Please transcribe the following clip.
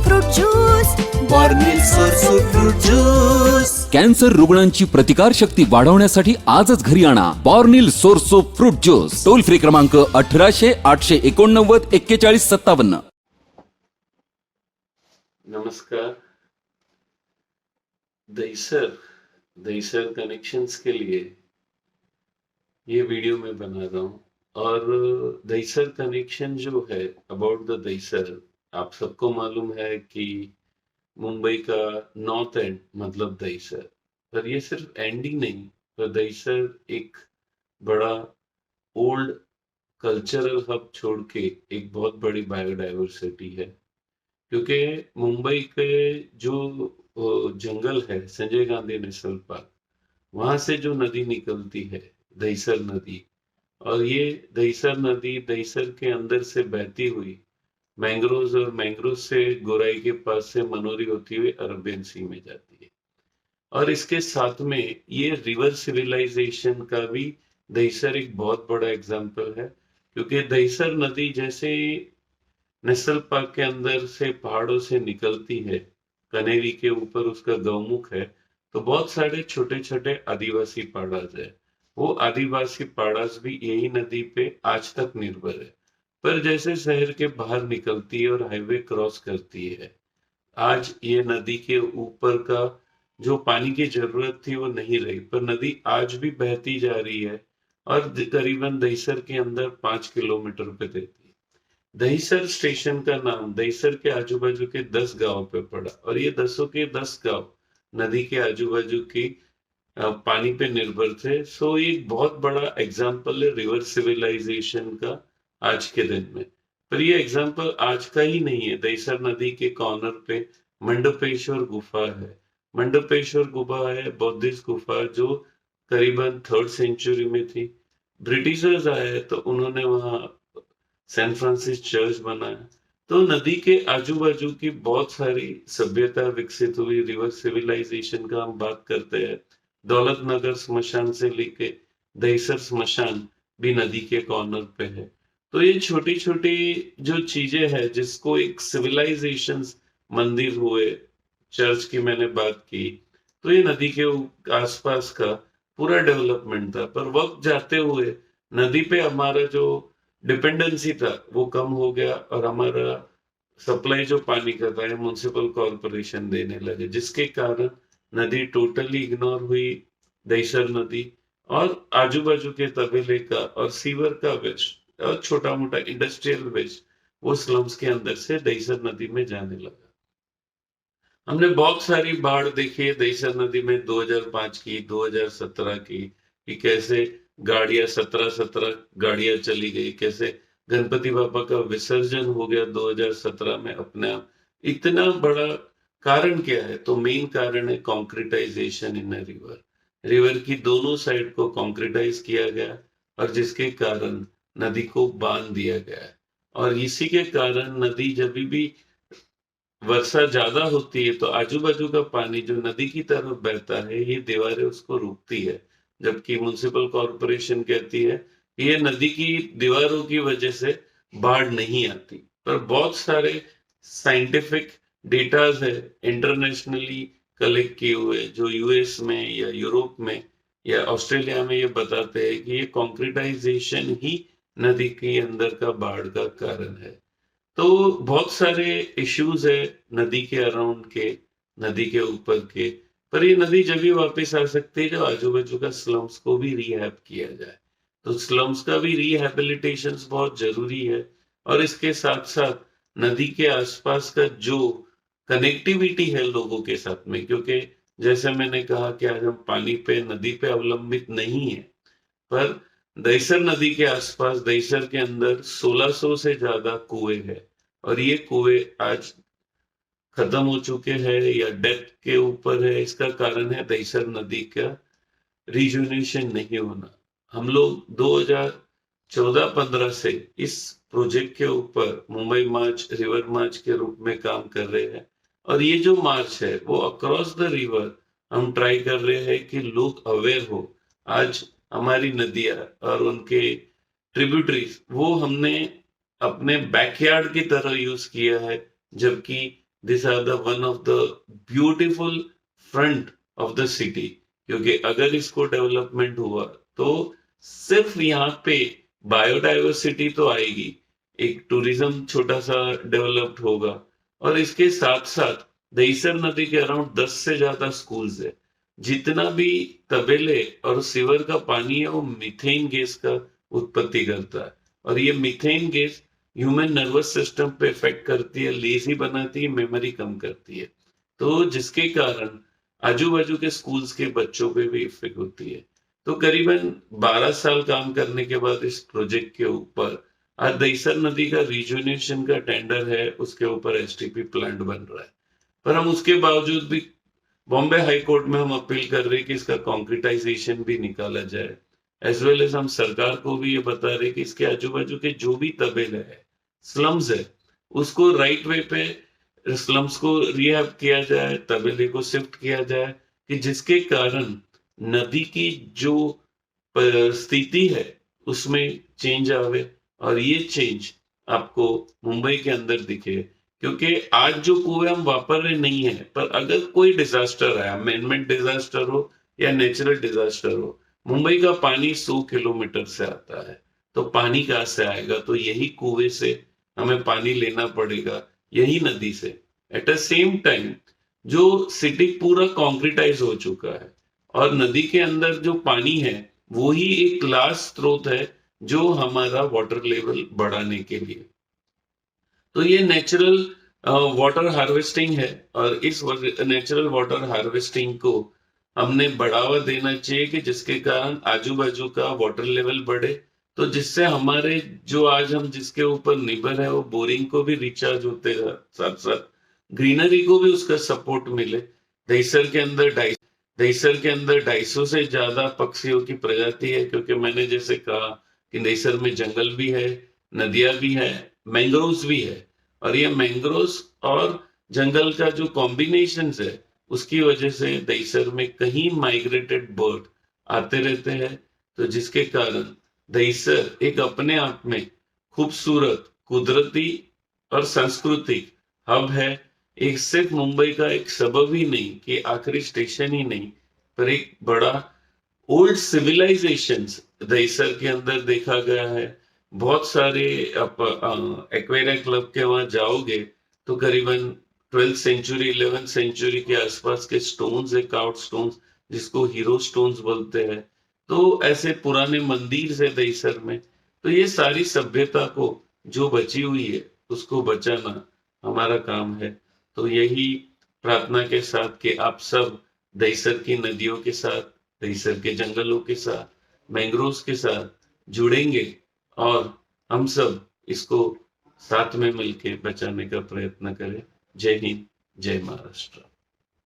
Fruit juice. Bornil Sorso fruit juice. Cancer रुग्णांची प्रतिकार शक्ती वाढवण्यासाठी आजच घरी आणा Bornil Sorso fruit juice. Toll free क्रमांक 1800 889 41 57. नमस्कार. दहीसर कनेक्शंस के लिए ये वीडियो मैं बना रहा हूँ. और दहीसर कनेक्शन जो है, अबाउट द दहीसर, आप सबको मालूम है कि मुंबई का नॉर्थ एंड मतलब दहीसर. पर ये सिर्फ एंडिंग नहीं, पर दहीसर एक बड़ा ओल्ड कल्चरल हब छोड़ के एक बहुत बड़ी बायोडाइवर्सिटी है. क्योंकि मुंबई के जो जंगल है, संजय गांधी नेशनल पार्क, वहां से जो नदी निकलती है, दहीसर नदी, और ये दहीसर नदी दहीसर के अंदर से बहती हुई मैंग्रोव्स और मैंग्रोव से गोराई के पास से मनोरी होती हुई अरबियन सी में जाती है. और इसके साथ में ये रिवर सिविलाइजेशन का भी दहीसर एक बहुत बड़ा एग्जाम्पल है. क्योंकि दहीसर नदी जैसे नेशनल पार्क के अंदर से पहाड़ों से निकलती है, कनेरी के ऊपर उसका गौमुख है, तो बहुत सारे छोटे छोटे आदिवासी पहाड़ है. वो आदिवासी पहाड़ भी यही नदी पे आज तक निर्भर है. पर जैसे शहर के बाहर निकलती है और हाईवे क्रॉस करती है, आज ये नदी के ऊपर का जो पानी की जरूरत थी वो नहीं रही, पर नदी आज भी बहती जा रही है और करीबन दहीसर के अंदर 5 किलोमीटर पे देती है. दहीसर स्टेशन का नाम दहीसर के आजू बाजू के 10 गांव पे पड़ा, और ये 10 के 10 गांव नदी के आजू बाजू की पानी पे निर्भर थे. सो ये एक बहुत बड़ा एग्जाम्पल है रिवर सिविलाइजेशन का आज के दिन में. पर ये एग्जाम्पल आज का ही नहीं है. दहीसर नदी के कॉर्नर पे मंडपेश्वर गुफा है. मंडपेश्वर गुफा है बौद्धिस्ट गुफा, जो करीबन 3rd सेंचुरी में थी. ब्रिटिशर्स आए तो उन्होंने वहां सैन फ्रांसिस चर्च बनाया. तो नदी के आजू बाजू की बहुत सारी सभ्यता विकसित हुई. रिवर सिविलाइजेशन का हम बात करते हैं, दौलत नगर स्मशान से लेके दहीसर स्मशान भी नदी के कॉर्नर पे है. तो ये छोटी छोटी जो चीजें हैं जिसको एक सिविलाइजेशन, मंदिर हुए, चर्च की मैंने बात की, तो ये नदी के आसपास का पूरा डेवलपमेंट था. पर वक्त जाते हुए नदी पे हमारा जो डिपेंडेंसी था वो कम हो गया, और हमारा सप्लाई जो पानी का था म्युनिसिपल कॉर्पोरेशन देने लगे, जिसके कारण नदी टोटली इग्नोर हुई. दहीसर नदी और आजू बाजू के तबेले का और सीवर का वेस्ट और छोटा मोटा इंडस्ट्रियल वेस्ट वो स्लम्स के अंदर से दहीसर नदी में जाने लगा. हमने बहुत सारी बाढ़ देखी है दहीसर नदी में, 2005 की, 2017 की, कि कैसे गाड़ियां 17 गाड़ियां चली गई, कैसे गणपति बाबा का विसर्जन हो गया 2017 में अपने आप. इतना बड़ा कारण क्या है? तो मेन कारण है कॉन्क्रिटाइजेशन इन रिवर. रिवर की दोनों साइड को कॉन्क्रिटाइज किया गया, और जिसके कारण नदी को बांध दिया गया है. और इसी के कारण नदी जब भी वर्षा ज्यादा होती है तो आजू बाजू का पानी जो नदी की तरफ बहता है, ये दीवारें उसको रोकती है. जबकि म्युनिसिपल कॉर्पोरेशन कहती है कि ये नदी की दीवारों की वजह से बाढ़ नहीं आती. पर बहुत सारे साइंटिफिक डेटाज है इंटरनेशनली कलेक्ट किए हुए, जो यूएस में या यूरोप में या ऑस्ट्रेलिया में ये बताते हैं कि ये कॉन्क्रिटाइजेशन ही नदी के अंदर का बाढ़ का कारण है. तो बहुत सारे इश्यूज है नदी के अराउंड के, नदी के ऊपर के. पर ये नदी जब भी वापस आ सकती है जब आजू बाजू का स्लम्स को भी रिहैब किया जाए. तो स्लम्स का भी रिहैबिलिटेशन बहुत जरूरी है. और इसके साथ साथ नदी के आसपास का जो कनेक्टिविटी है लोगों के साथ में, क्योंकि जैसे मैंने कहा कि आज हम पानी पे, नदी पे अवलंबित नहीं है, पर दहीसर नदी के आसपास, दहीसर के अंदर 1600 से ज्यादा कुएं हैं. और ये कुएं आज खत्म हो चुके हैं या डेथ के ऊपर है. इसका कारण है दहीसर नदी का रिजुविनेशन नहीं होना. हम लोग 2014-15 से इस प्रोजेक्ट के ऊपर मुंबई मार्च, रिवर मार्च के रूप में काम कर रहे हैं. और ये जो मार्च है वो अक्रॉस द रिवर हम ट्राई कर रहे हैं कि लोग अवेयर हो. आज हमारी नदियां और उनके ट्रिब्यूटरीज वो हमने अपने बैकयार्ड की तरह यूज किया है, जबकि this are the one of the beautiful front of the city, क्योंकि अगर इसको डेवलपमेंट हुआ तो सिर्फ यहाँ पे बायोडाइवर्सिटी तो आएगी, एक टूरिज्म छोटा सा डेवलप्ड होगा, और इसके साथ साथ दहीसर नदी के अराउंड 10 से ज्यादा स्कूल्स है। जितना भी तबेले और सीवर का पानी है वो मीथेन गैस का उत्पत्ति करता है, और ये methane gas human nervous system पे इफेक्ट करती है, लेजी बनाती है, मेमोरी कम करती है, तो जिसके कारण आजू बाजू के स्कूल्स के बच्चों पे भी इफेक्ट होती है। तो करीबन 12 साल काम करने के बाद इस प्रोजेक्ट के ऊपर आज दहीसर नदी का रिजुनेशन का टेंडर है, उसके ऊपर एसटीपी प्लांट बन रहा है। पर हम उसके बावजूद भी बॉम्बे हाई कोर्ट में हम अपील कर रहे हैं कि इसका कॉन्क्रिटाइजेशन भी निकाला जाए, एज वेल एज हम सरकार को भी ये बता रहे कि इसके आजू बाजू के जो भी तबेले है, स्लम्स है, उसको राइट वे पे स्लम्स को रिहैब किया जाए, तबेले को शिफ्ट किया जाए, कि जिसके कारण नदी की जो स्थिति है उसमें चेंज आवे, और ये चेंज आपको मुंबई के अंदर दिखे। क्योंकि आज जो कुएं हम वापर रहे नहीं है, पर अगर कोई डिजास्टर आया, मैनमेड डिजास्टर हो या नेचुरल डिजास्टर हो, मुंबई का पानी 100 किलोमीटर से आता है, तो पानी कहाँ से आएगा? तो यही कुएं से हमें पानी लेना पड़ेगा, यही नदी से। एट द सेम टाइम जो सिटी पूरा कॉन्क्रिटाइज हो चुका है, और नदी के अंदर जो पानी है वो ही एक लास्ट स्रोत है जो हमारा वाटर लेवल बढ़ाने के लिए। तो ये नेचुरल वाटर हार्वेस्टिंग है, और इस नेचुरल वाटर हार्वेस्टिंग को हमने बढ़ावा देना चाहिए, कि जिसके कारण आजू बाजू का वाटर लेवल बढ़े, तो जिससे हमारे जो आज हम जिसके ऊपर निर्भर है वो बोरिंग को भी रिचार्ज होते हैं, साथ साथ ग्रीनरी को भी उसका सपोर्ट मिले। दहीसर के अंदर 250 से ज्यादा पक्षियों की प्रजाति है, क्योंकि मैंने जैसे कहा कि दहीसर में जंगल भी है, नदियां भी है, मैंग्रोव्स भी है, और ये मैंग्रोव्स और जंगल का जो कॉम्बिनेशन है उसकी वजह से दहीसर में कहीं माइग्रेटेड बर्ड आते रहते हैं, तो जिसके कारण दहीसर एक अपने आप में खूबसूरत कुदरती और सांस्कृतिक हब है। एक सिर्फ मुंबई का एक सबब ही नहीं, कि आखिरी स्टेशन ही नहीं, पर एक बड़ा ओल्ड सिविलाइजेशंस दहीसर के अंदर देखा गया है। बहुत सारे एक्वेरिया क्लब के वहां जाओगे तो करीबन 12th सेंचुरी 11th सेंचुरी के आसपास के स्टोन्स है, कार्व्ड स्टोन्स, जिसको हीरो स्टोन्स बोलते हैं। तो ऐसे पुराने मंदिर है दहीसर में। तो ये सारी सभ्यता को जो बची हुई है उसको बचाना हमारा काम है। तो यही प्रार्थना के साथ कि आप सब दहीसर की नदियों के साथ, दहीसर के जंगलों के साथ, मैंग्रोव्स के साथ जुड़ेंगे, और हम सब इसको साथ में मिलकर बचाने का प्रयत्न करें। जय हिंद, जय महाराष्ट्र।